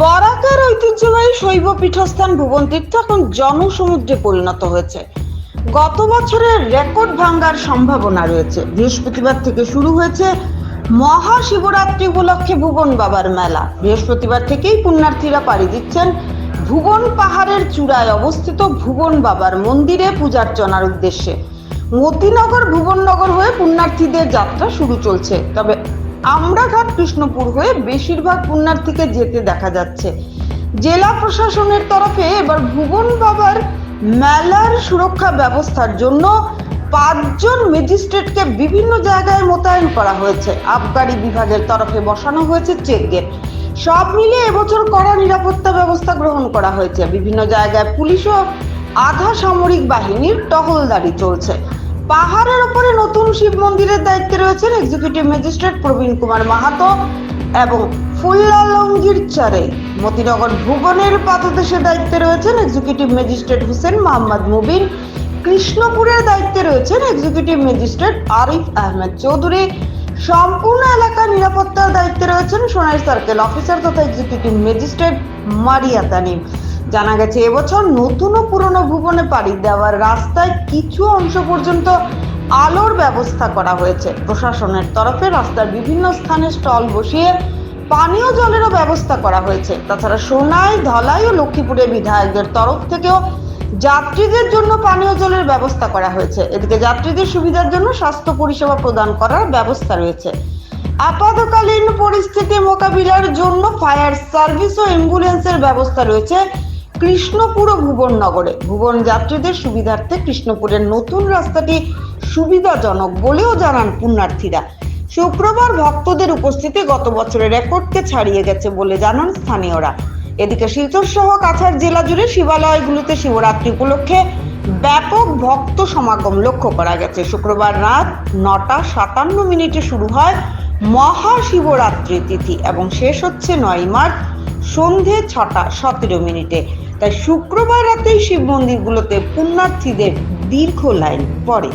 বরাকের ঐতিহ্যবাহী শৈব পীঠস্থান ভুবন তীর্থ এখন জনসমুদ্রে পরিণত হয়েছে। গত বছরের রেকর্ড ভাঙার সম্ভাবনা রয়েছে। বৃহস্পতিবার থেকে শুরু হয়েছে মহাশিবরাত্রি উপলক্ষে ভুবন বাবার মেলা। বৃহস্পতিবার থেকেই পুণ্যার্থীরা পাড়ি দিচ্ছেন ভুবন পাহাড়ের চূড়ায় অবস্থিত ভুবন বাবার মন্দিরে পূজার্চনার উদ্দেশ্যে। মতিনগর ভুবননগর হয়ে পুণ্যার্থীদের যাত্রা শুরু চলছে, তবে আমরাঘাট কৃষ্ণপুর হয়ে বেশিরভাগ পুণ্যার্থীকে যেতে দেখা যাচ্ছে। জেলা প্রশাসনের তরফে এবার ভুবন বাবার মেলার সুরক্ষা ব্যবস্থার জন্য 5 জন ম্যাজিস্ট্রেটকে বিভিন্ন জায়গায় মোতায়েন করা হয়েছে। আবগারি বিভাগের তরফে বসানো হয়েছে চেক গেট। সব মিলিয়ে এবছর কড়া নিরাপত্তা ব্যবস্থা গ্রহণ করা হয়েছে। বিভিন্ন জায়গায় পুলিশ ও আধা সামরিক বাহিনীর টহলদারি চলছে। পাহাড়ের উপরে নতুন শিব মন্দিরের দায়িত্বে রয়েছেন এক্সিকিউটিভ ম্যাজিস্ট্রেট প্রবীণ কুমার মাহাতো এবং ফুল্লালঙ্গির চারে। মতিনগর ভুবনের পাদদেশের দায়িত্বে রয়েছেন এক্সিকিউটিভ ম্যাজিস্ট্রেট হোসেন মোহাম্মদ মুবিন। কৃষ্ণপুরের দায়িত্বে রয়েছেন এক্সিকিউটিভ ম্যাজিস্ট্রেট আরিফ আহমেদ চৌধুরী। সম্পূর্ণ এলাকা নিরাপত্তার দায়িত্বে রয়েছেন সোনাই সার্কেল অফিসার তথা এক্সিকিউটিভ ম্যাজিস্ট্রেট মারিয়া তানিম। জানা গেছে এবছর নতুন ও পুরনো ভুবনে পাড়ি দেওয়ার রাস্তায় কিছু অংশ পর্যন্ত আলোর ব্যবস্থা করা হয়েছে। প্রশাসনের তরফে রাস্তার বিভিন্ন স্থানে স্টল বসিয়ে পানীয় জলেরও ব্যবস্থা করা হয়েছে। তাছাড়া সোনাই, ধলাই ও লক্ষ্মীপুরের বিধায়কদের তরফ থেকেও যাত্রীদের জন্য পানীয় জলের ব্যবস্থা করা হয়েছে। এদিকে যাত্রীদের সুবিধার জন্য স্বাস্থ্য পরিষেবা প্রদান করার ব্যবস্থা রয়েছে। আপাতকালীন পরিস্থিতি মোকাবিলার জন্য ফায়ার সার্ভিস ও অ্যাম্বুলেন্সের ব্যবস্থা রয়েছে কৃষ্ণপুর ও ভুবননগরে। ভুবন যাত্রীদের সুবিধার্থে কৃষ্ণপুরের নতুন রাস্তাটি সুবিধাজনক বলেও জানান পুণ্যার্থীরা। শুক্রবার ভক্তদের উপস্থিতি গত বছরের রেকর্ডকে ছাড়িয়ে গেছে বলে জানান স্থানীয়রা। এদিকে শিলচর সহ কাছাড় জেলা জুড়ে শিবালয়গুলিতে শিবরাত্রি উপলক্ষে ব্যাপক ভক্ত সমাগম লক্ষ্য করা গেছে। শুক্রবার রাত 9:57 শুরু হয় মহাশিবরাত্রি তিথি এবং শেষ হচ্ছে 9 মার্চ সন্ধে 6:17। তাই শুক্রবার রাতেই শিব মন্দিরগুলোতে পুণ্যার্থীদের দীর্ঘ লাইন পড়ে।